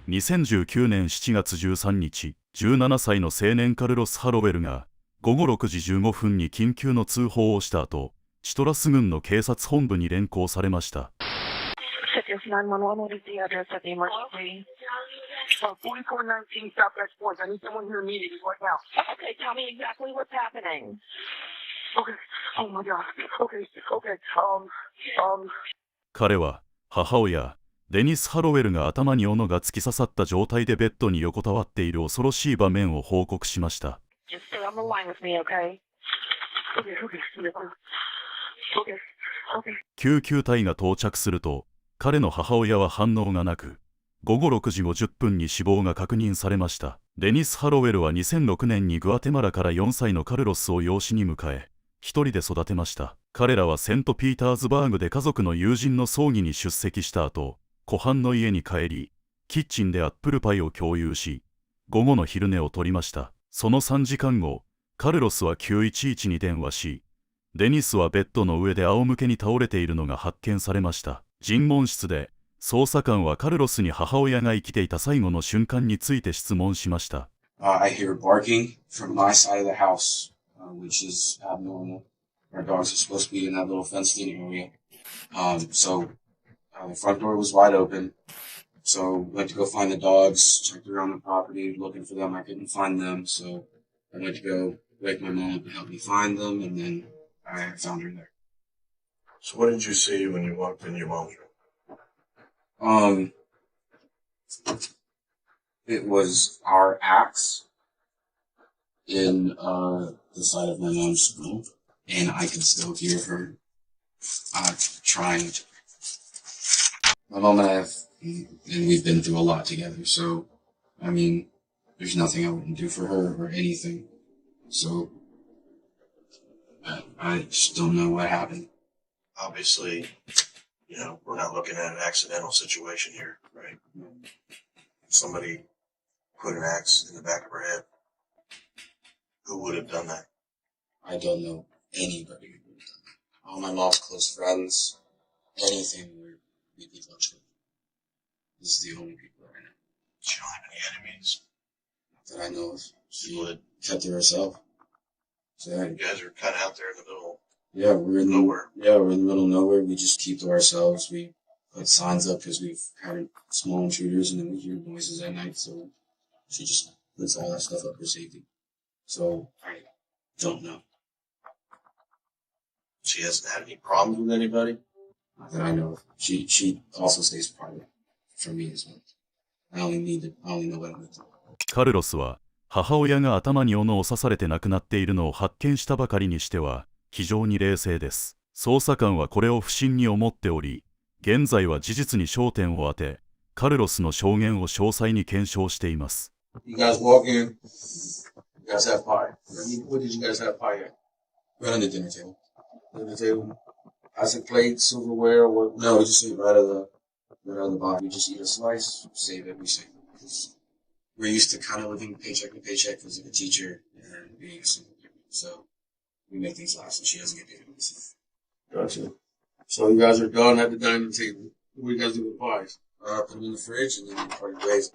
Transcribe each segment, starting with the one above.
2019年7月13日、17歳の青年カルロス・ハロウェルが午後6時15分に緊急の通報をした後、シトラス郡の警察本部に連行されました。彼は母親デニス・ハロウェルが頭に斧が突き刺さった状態でベッドに横たわっている恐ろしい場面を報告しました。救急隊が到着すると、彼の母親は反応がなく、午後6時50分に死亡が確認されました。デニス・ハロウェルは2006年にグアテマラから4歳のカルロスを養子に迎え、一人で育てました。彼らはセントピーターズバーグで家族の友人の葬儀に出席した後、湖畔の家に帰り、キッチンでアップルパイを共有し、午後の昼寝をとりました。その3時間後、カルロスは911に電話し、デニスはベッドの上で仰向けに倒れているのが発見されました。尋問室で、捜査官はカルロスに母親が生きていた最後の瞬間について質問しました。I hear barking from my side of the house, which is abnormal. Our dogs are supposed to be in that little fenced-in area. The front door was wide open. So went to go find the dogs, checked around the property, looking for them. I couldn't find them, so I went to go wake my mom up to help me find them, and then I found her there. So what did you see when you walked in your mom's room? It was our axe in the side of my mom's room, and I can still hear her trying to. My mom and I have, and we've been through a lot together, so, I mean, there's nothing I wouldn't do for her or anything. So, I just don't know what happened. Obviously, we're not looking at an accidental situation here, right? Somebody put an axe in the back of her head. Who would have done that? I don't know anybody who would have done that. All my mom's close friends, anything we'd be touched with. This is the only people that I know. She don't have any enemies. Not that I know of. She kept to herself. So, you guys are kind of out there in the middle. Yeah, we're in nowhere. We're in the middle of nowhere. We just keep to ourselves. We put signs up because we've had small intruders and then we hear noises at night. So she just puts all that stuff up for safety. So I don't know. She hasn't had any problems with anybody? Not that I know of. She also stays private from me as well. I only know what I'm doing. カルロスは母親が頭に斧を刺されて亡くなっているのを発見したばかりにしては非常に冷静です。捜査官はこれを不審に思っており、現在は事実に焦点を当て、カルロスの証言を詳細に検証しています。You guys walk in. You guys have pie. What did you guys have pie at? Right on the dinner table. Dinner table. Plastic plate, silverware, or what? No, we just eat right out of the box. We just eat a slice, save it, we save it. We're used to kind of living paycheck to paycheck because of a teacher and being a single parent. So we make things last, and she doesn't get paid for this. Gotcha. So you guys are done at the dining table. What do you guys do with pies? Put them in the fridge, and then we parted ways.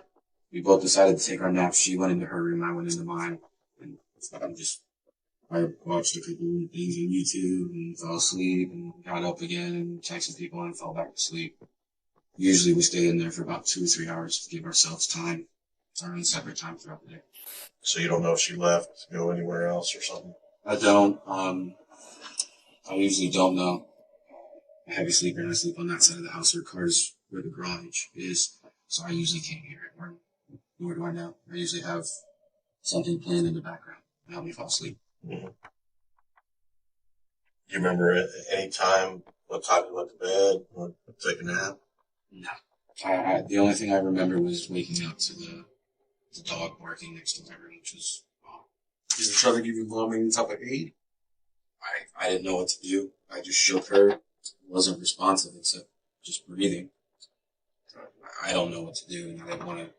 We both decided to take our naps. She went into her room, I went into mine, and I watched a couple of things on YouTube and fell asleep and got up again and texted people and fell back to sleep. Usually we stay in there for about 2 or 3 hours to give ourselves time, our own separate time throughout the day. So you don't know if she left to go anywhere else or something? I don't. I usually don't know. I'm a heavy sleeper and I sleep on that side of the house where the garage is, so I usually can't hear it. Nor do I know. I usually have something playing in the background to help me fall asleep. Mm-hmm. You remember at any time what time you went to bed or take a nap? No. The only thing I remember was waking up to the dog barking next to my room, which was wrong. Did you try to give your mom any type of aid? I didn't know what to do. I just shook her. Wasn't responsive except just breathing. I don't know what to do, and I didn't want to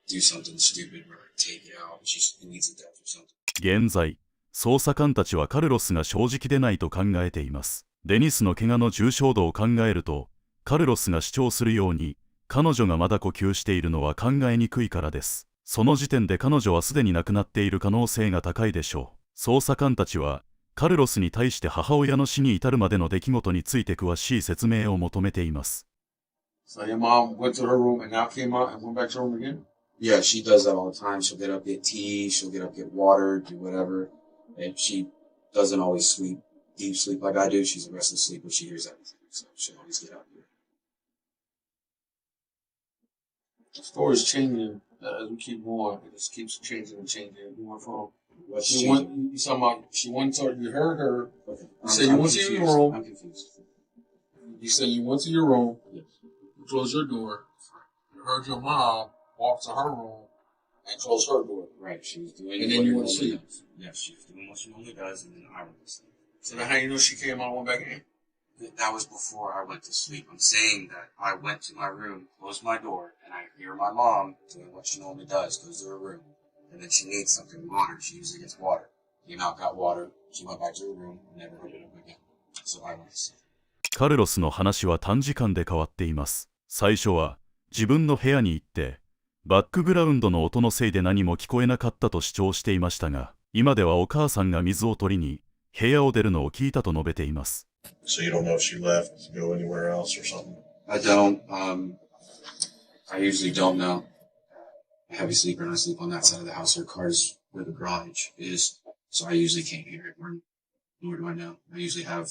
do something stupid or take it out. She needs a death or something. 現在、捜査官たちはカルロスが正直でないと考えています。デニスの怪我の重傷度を考えると、カルロスが主張するように、彼女がまだ呼吸しているのは考えにくいからです。その時点で彼女はすでに亡くなっている可能性が高いでしょう。捜査官たちはカルロスに対して母親の死に至るまでの出来事について詳しい説明を求めています。So your mom went to her room and now came out and went back to her room again? Yeah, she does that all the time. She'll get up, get tea. She'll get up, get water, do whatever. And she doesn't always sleep, deep sleep like I do. She's a restless sleeper. She hears everything. So she'll always get up. The story's changing as we keep going. It just keeps changing and changing. You went from What's you changing? went, you talking about she went to you heard her. Okay. You said you went to your room. I'm confused. You said you went to your room. Yes. You closed your door. You heard your mom walk to her room and close her door. Right. She was doing And what then you she went to normally sleep. does. Yes, she was doing what she normally does, and then I went to sleep. So then how you know she came out and went back in? That was before I went to sleep. I'm saying that I went to my room, closed my door, and I hear my mom doing what she normally does, goes to her room. And then she needs something, water. She usually gets water. Came out, got water. She went back to her room, and never heard it up again. So I went to sleep. カルロスの話は短時間で変わっています。最初は自分の部屋に行ってバックグラウンドの音のせいで何も聞こえなかったと主張していましたが、今ではお母さんが水を取りに部屋を出るのを聞いたと述べています。So you don't know if she left to go anywhere else or something? I don't. I usually don't know. I'm a heavy sleeper, and I sleep on that side of the house. Her car's where the garage is, so I usually can't hear it. Nor do I know. I usually have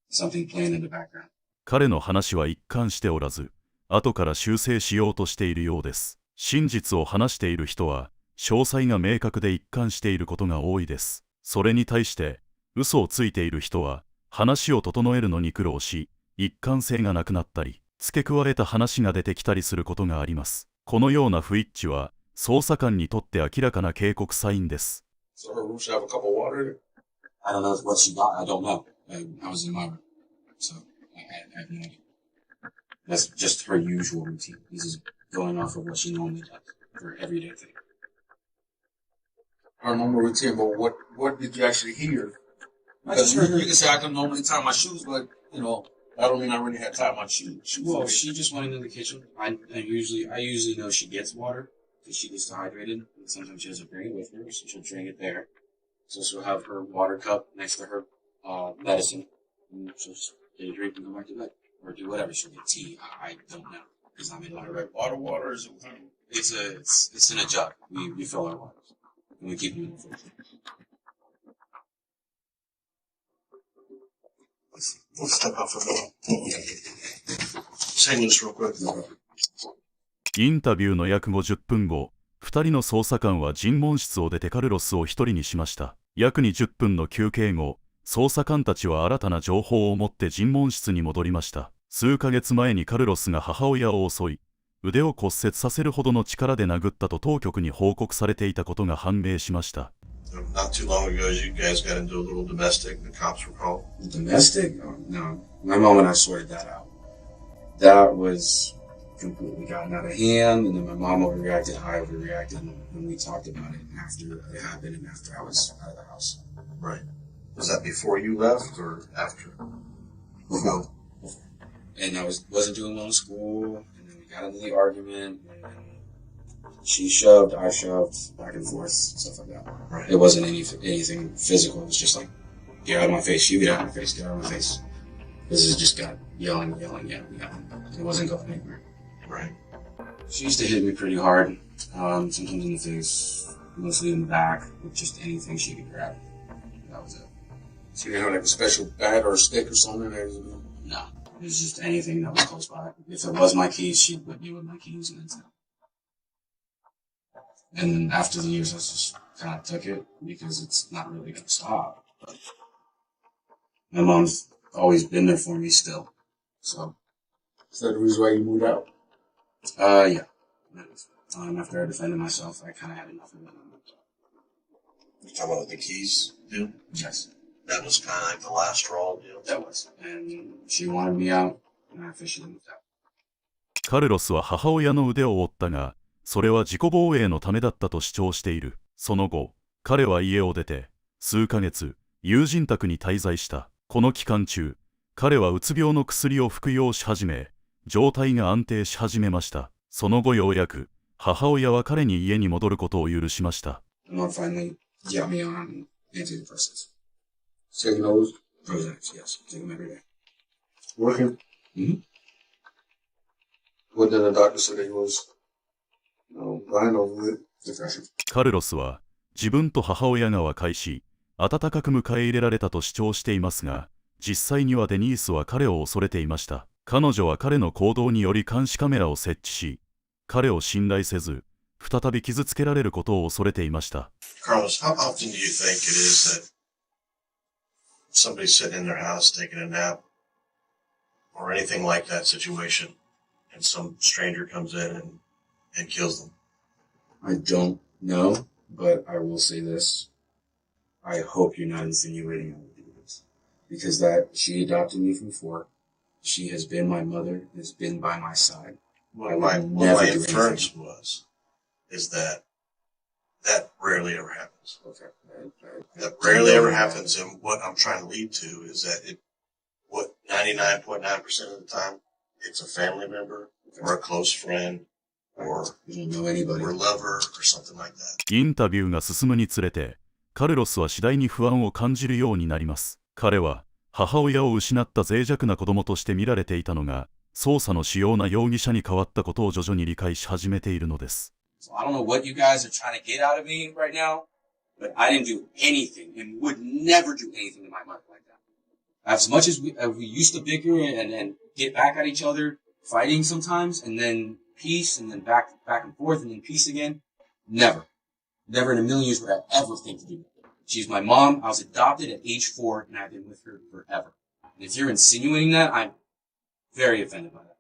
something playing in the background. 彼の話は一貫しておらず、後から修正しようとしているようです。真実を話している人は詳細が明確で一貫していることが多いです。それに対して嘘をついている人は話を整えるのに苦労し、一貫性がなくなったり、付け加えた話が出てきたりすることがあります。このような不一致は捜査官にとって明らかな警告サインです。So her room should have a cup of water in it? I don't know what she got. I don't know. I was in my room, so I have no idea. That's just her usual routine. This is going off of what she normally does, her everyday thing. Her normal routine, but what did you actually hear? I just heard her. You can say I can normally tie my shoes, but you know, that don't mean I really had to tie my shoes. Well, she just went into the kitchen. I usually know she gets water because she gets dehydrated. Sometimes she doesn't bring it with her, so she'll drink it there. So she'll have her water cup next to her medicine, and she'll just get a drink and go back to bed, or do whatever. She'll get tea. I don't know because I'm in my room. Water is It's in a jug. We fill our waters and we keep them in the fridge. Let's step out for a minute. Just hang this real quick. インタビューの約50分後、2人の捜査官は尋問室を出てカルロスを1人にしました。約20分の休憩後、捜査官たちは新たな情報を持って尋問室に戻りました。数ヶ月前にカルロスが母親を襲い、腕を骨折させるほどの力で殴ったと当局に報告されていたことが判明しました。Not too long ago, you guys got into a little domestic. The cops were called. Domestic? Oh, no. My mom and I sorted that out. That was completely gotten out of hand, and then my mom overreacted, I overreacted, and we talked about it after it happened and after I was out of the house. Right. Was that before you left or after? Before. And I wasn't doing well in school, and then we got into the argument, and she shoved, I shoved, back and forth, stuff like that. Right. It wasn't anything physical. It was just like, get out of my face, you get out of my face, get out of my face. This is just got yelling. It wasn't going anywhere. Right. She used to hit me pretty hard, sometimes in the face, mostly in the back, with just anything she could grab. That was it. So you didn't have like a special bat or a stick or something? No, it was just anything that was close by. If it was my keys, she'd whip me with my keys, and that's it. And after the years, I just kind of took it because it's not really going to stop. But my mom's always been there for me still. So. Is that the reason why you moved out? Yeah. After I defended myself, I kind of had enough of it. You talking about the keys deal? Yes. That was kind of like the last straw deal. That was. And she wanted me out, and I officially moved out. カルロスは母親の腕を折ったが、それは自己防衛のためだったと主張している。その後、彼は家を出て、数ヶ月、友人宅に滞在した。この期間中、彼はうつ病の薬を服用し始め、状態が安定し始めました。その後ようやく、母親は彼に家に戻ることを許しました。My mom finally got me on antidepressants. Taking those? Prozacs, yes. Take them every day. Working? Mm-hmm. What did the doctor say that he was, diagnosed with? Depression. カルロスは、自分と母親が和解し、温かく迎え入れられたと主張していますが、実際にはデニースは彼を恐れていました。彼女は彼の行動により監視カメラを設置し、彼を信頼せず、再び傷つけられることを恐れていました。Carlos, how often do you think it is that somebody's sitting in their house taking a nap or anything like that situation and some stranger comes in and kills them? I don't know, but I will say this. I hope you're not insinuating I would do this. Because she adopted me from 4. She has been my mother, has been by my side. What my inference is that rarely ever happens. Okay. That rarely ever happens, and what I'm trying to lead to is that 99.9% of the time, it's a family member or a close friend or lover or something like that. インタビューが進むにつれて、カルロスは次第に不安を感じるようになります。彼は母親を失った脆弱な子供として見られていたのが、捜査の主要な容疑者に変わったことを徐々に理解し始めているのです。So I don't know what you guys are trying to get out of me right now, but I didn't do anything and would never do anything to my mother like that. As much as we used to bicker and get back at each other, fighting sometimes, and then peace, and then back and forth, and then peace again, never in a million years would I ever think to do that. She's my mom. I was adopted at age 4, and I've been with her forever. And if you're insinuating that, I'm very offended by that.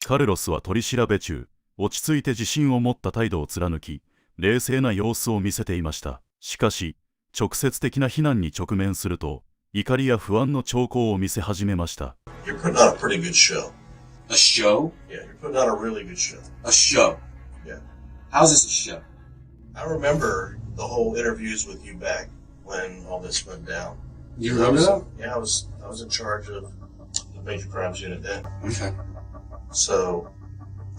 カルロスは取り調べ中、落ち着いて自信を持った態度を貫き、冷静な様子を見せていました。しかし、直接的な非難に直面すると、怒りや不安の兆候を見せ始めました。You're putting on a pretty good show. A show? Yeah, you're putting on a really good show. A show? Yeah. How's this a show? I remember the whole interviews with you back when all this went down. You remember that? Yeah, I was in charge of the major crimes unit then. Okay. So,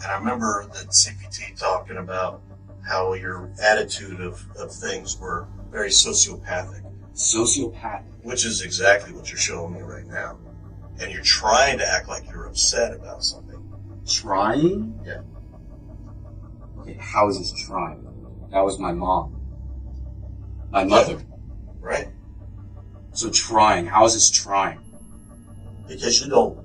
and I remember the CPT talking about how your attitude of things were very sociopathic. Sociopathic? Which is exactly what you're showing me right now. And you're trying to act like you're upset about something. Trying? Yeah. Okay, how is this trying? That was my mom. My mother. Right. So trying, how is this trying? Because you don't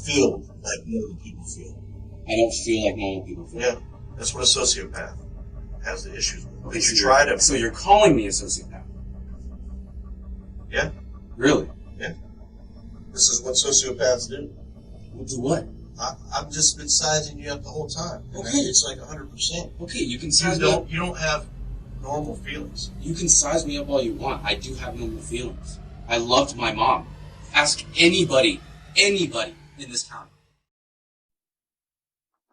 feel like normal people feel. I don't feel like normal people feel. Yeah, that's what a sociopath has the issues with. Okay, So you're calling me a sociopath? Yeah. Really? Yeah. This is what sociopaths do. Do what? I've just been sizing you up the whole time. Okay. It's like 100%. Okay, you can size me up. You don't have normal feelings. You can size me up all you want. I do have normal feelings. I loved my mom. Ask anybody in this county.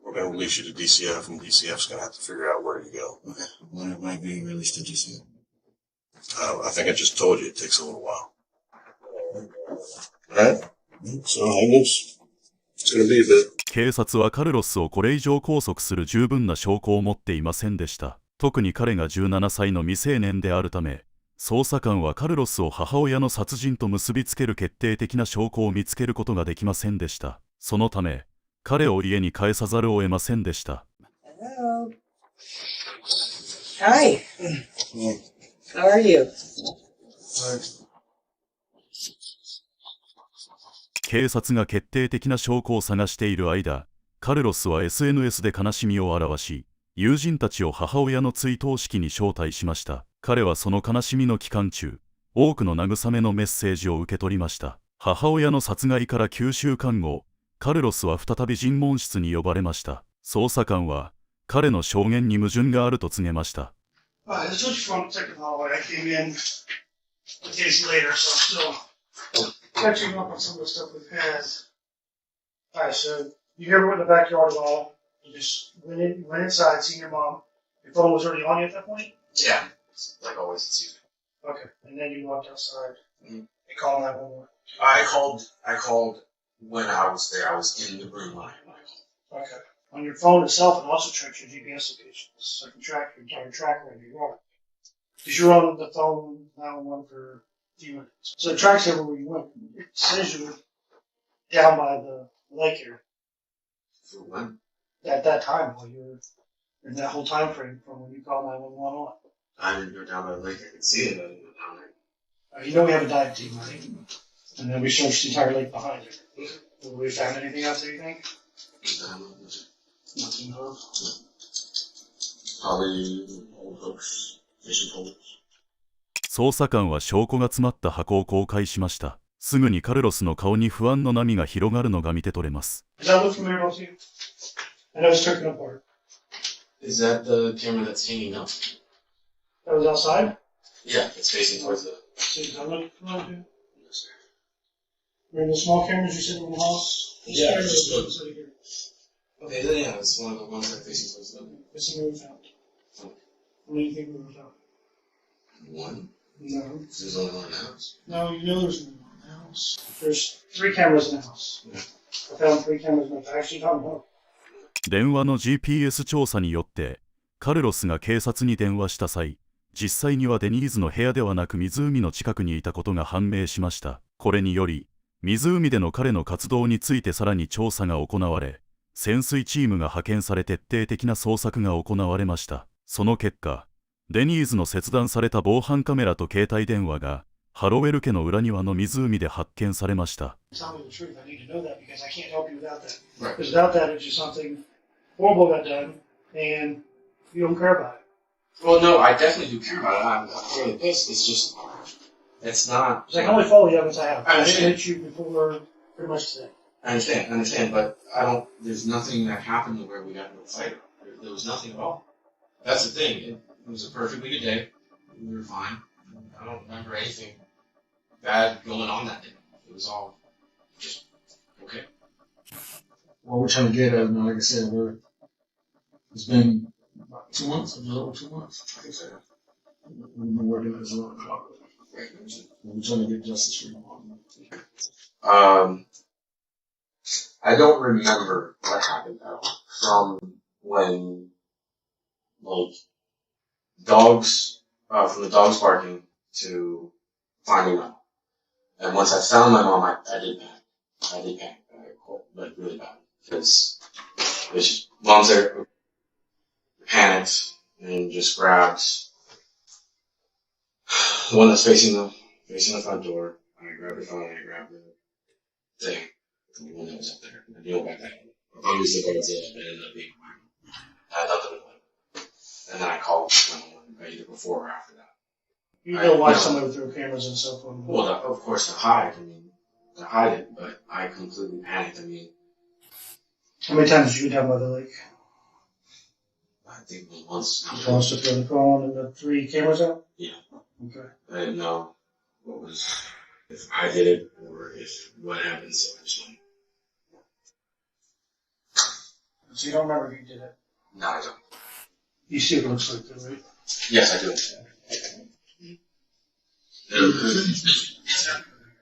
We're going to release you to DCF, and DCF's going to have to figure out where to go. Okay. When am I being released to DCF? I think I just told you it takes a little while. Alright? So hang loose. It's going to be a bit. 警察はカルロスをこれ以上拘束する十分な証拠を持っていませんでした。特に彼が17歳の未成年であるため、捜査官はカルロスを母親の殺人と結びつける決定的な証拠を見つけることができませんでした。そのため、彼を家に帰さざるを得ませんでした。Hello. Hi. How are you? 警察が決定的な証拠を探している間、カルロスは SNS で悲しみを表し、友人たちを母親の追悼式に招待しました。彼はその悲しみの期間中、多くの慰めのメッセージを受け取りました。母親の殺害から9週間後、カルロスは再び尋問室に呼ばれました。捜査官は彼の証言に矛盾があると告げました。This was from the second hallway. I came in days later, so I'm still catching up on some of the stuff we've had. Alright, so you never went in the backyard at all. You just went inside, seen your mom. Your phone was already on you at that point? Yeah. Like always, it's easy. Okay. And then you walked outside. You called 911. I called when I was there. I was in the room. Okay. On your phone itself, it also tracks your GPS location. So it can track your entire track wherever you are. Because you're on the phone 911 for a few minutes. So it tracks everywhere you went. It says you were down by the lake here. For when? At that time, while you were in that whole time frame from when you called 911 on. I didn't go down by the lake. I could see it. I didn't go down there. You know we have a dive team, right? And then we searched the entire lake behind it. Have we found anything out there, you think? Nothing else. Probably old hooks, fishing poles. 捜査官は証拠が詰まった箱を公開しました。すぐにカルロスの顔に不安の波が広がるのが見て取れます。Does that look familiar to you? I know it's taken apart. Is that the camera that's hanging up? That was outside? Yeah, it's facing towards the. See, does that look familiar to you? Remember the small cameras you said in the house? This Yeah, camera just was look. right here. Okay, then yeah, it's one of the ones that are facing towards the. What's the movie found? What do you think we were found? One. No. There's only one in the house. No, you know there's no one in the house. There's 3 cameras in the house. I found 3 cameras in the house. I actually found one. 電話の GPS 調査によってカルロスが警察に電話した際、実際にはデニーズの部屋ではなく湖の近くにいたことが判明しました。これにより湖での彼の活動についてさらに調査が行われ、潜水チームが派遣され徹底的な捜索が行われました。その結果、デニーズの切断された防犯カメラと携帯電話がハロウェル家の裏庭の湖で発見されました。Tell me the truth. I need to know that because I can't help you without that. Right. Because without that, it's just something horrible got done, and you don't care about it. Well, no, I definitely do care about it. I'm fairly pissed. It's just, it's not. Because I can only follow the evidence I have. I I didn't understand. hit you before pretty much today. I understand, but I don't. There's nothing that happened where we got into a fight. There was nothing at all. That's the thing. It was a perfectly good day. We were fine. I don't remember anything bad going on that day. It was all just okay. What we're trying to get at, like I said, it's been about 2 months, a little over 2 months. I think so. We've been working as well. We're trying to get justice for you. I don't remember what happened at all. From when, like, from the dogs barking to finding out. And once I found my mom, I did panic. Like, really bad. Because mom's there, panicked, and just grabbed the one that's facing the front door. I grabbed her phone, I grabbed the thing, the one that was up there. I knew about that. I thought it was the Godzilla, but it ended up being mine. I thought that was mine. And then I called either before or after that. You know why somebody would throw cameras and stuff on. Well, of course, to hide it, but I completely panicked. I mean, How many times did you get down by the lake? I think once. You wants to throw the phone and the 3 cameras out? Yeah. Okay. I didn't know if I did it or if what happened, so I just went. So you don't remember if you did it? No, I don't. You see what it looks like though, right? Yes, I do. I know,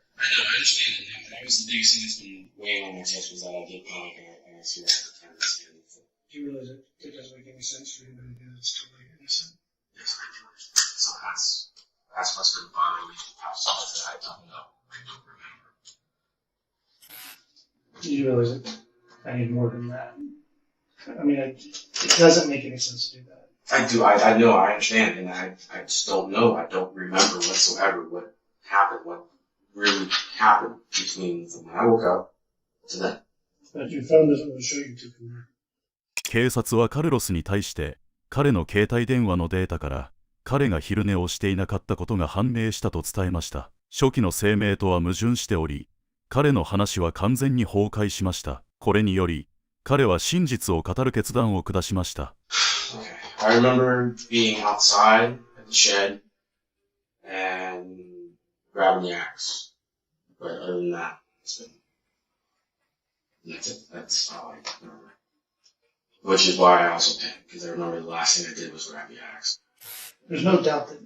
I understand. That was the biggest thing that's been weighing on my chest was that I did panic and I see that the camera's standing for. Do you realize it doesn't make any sense for you to do this totally innocent? Yes, I do. So that's what's been bothering me the past month that I don't know. I don't remember. Do you realize it? I need more than that. I mean, it doesn't make any sense to do that. I do. I know. I understand, and I just don't know. I don't remember whatsoever what happened. What really happened between from when I woke up to then. But your phone doesn't really show you two from there. 警察はカルロスに対して彼の携帯電話のデータから彼が昼寝をしていなかったことが判明したと伝えました。初期の声明とは矛盾しており、彼の話は完全に崩壊しました。これにより彼は真実を語る決断を下しました。Okay. I remember being outside at the shed and grabbing the axe. But other than that, that's it. That's all I remember. Which is why I also panicked, because I remember the last thing I did was grab the axe. There's no doubt that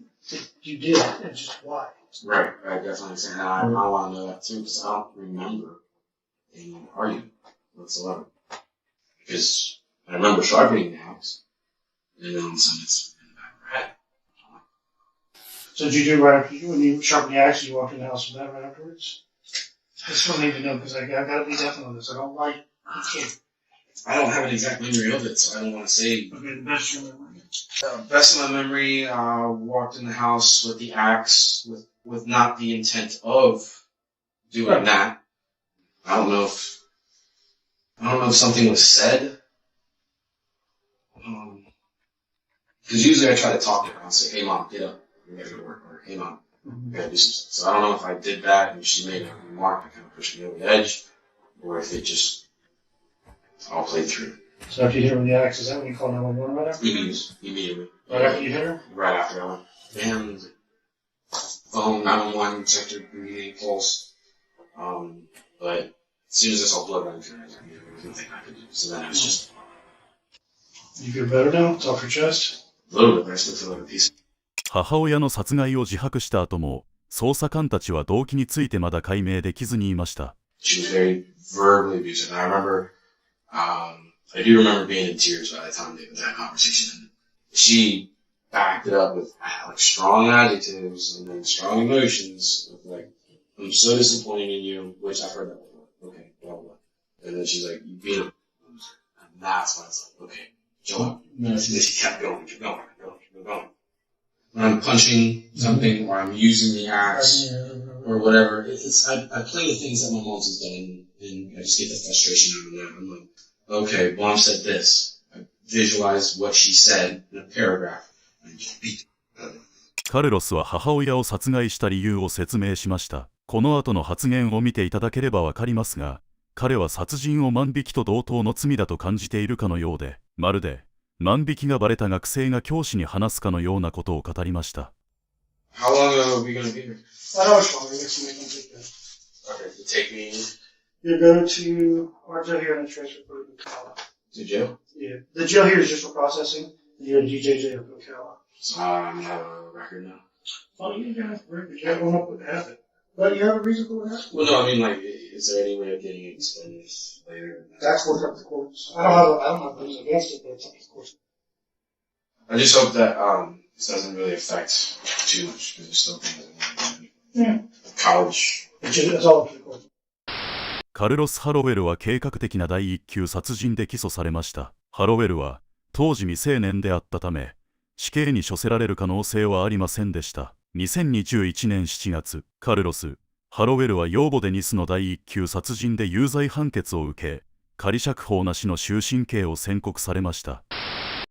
you did it. It's just why. Right, I definitely understand that. I want to know that too, because I don't remember any argument whatsoever. Because I remember sharpening the axe, and then all of a sudden it's in the back of her head. So did you do right after when you sharpened the axe, you walked in the house with that right afterwards? I still need to know because I gotta be definite on this. I don't like it. I don't have an exact memory of it, so I don't want to say. Okay, the best you remember. Best of my memory, walked in the house with the axe, with not the intent of doing that. I don't know if something was said. Because usually I try to talk to her. I'll say, "Hey mom, get up. We gotta go to work." Or, "Hey mom, we gotta do some stuff." So I don't know if I did that and she made a remark that kind of pushed me over the edge, or if it just all played through. So after you hit her with the axe, is that when you called 911 right after? Immediately. Right after you hit her? Right after I went, bam, phone, 911, checked her breathing, pulse. But as soon as I saw blood running through her, there was nothing I could do. So then I was just You feel better now? It's off your chest? a little bit, but I still feel like a piece. 母親の殺害を自白した後も、捜査官たちは動機についてまだ解明できずにいました。She was very verbally abusive. And I remember, I do remember being in tears by the time they had that conversation. She backed it up with like strong adjectives and then strong emotions. With like, "I'm so disappointed in you," which I've heard that before. Okay, blah, blah. And then she's like, "You beat him." And that's when it's like, okay, Joe. And then she kept going, keep going, keep going, keep going. When I'm punching something or I'm using the axe or whatever, I play the things that my mom has done and I just get the frustration out of that. I'm like, okay, mom said this. I visualized what she said in a paragraph and just beat it. カルロスは母親を殺害した理由を説明しました。この後の発言を見ていただければわかりますが、彼は殺人を万引きと同等の罪だと感じているかのようで、まるで万引きがバレた学生が教師に話すかのようなことを語りました。How long are we going to be here? I know it's fine. Next week I'll take that. Okay, to take me You go to our jail here and then transfer to Ocala. to jail? Yeah. The jail here is just for processing. You go to DJJ up in Ocala. So I'm going to have a record now. Oh, you don't have to record. You don't know what happened. But you have a reason for that? Well, no, I mean, like, is there any way of getting it explained later? That's worked up the courts. I don't have things against it, but it's up to the courts. I just hope that this doesn't really affect too much because there's still things in college. It's all up to the courts. カルロス・ハロウェルは計画的な第一級殺人で起訴されました。ハロウェルは当時未成年であったため、死刑に処せられる可能性はありませんでした。2021年7月、カルロス・ハロウェルは養母デニスの第一級殺人で有罪判決を受け、仮釈放なしの終身刑を宣告されました。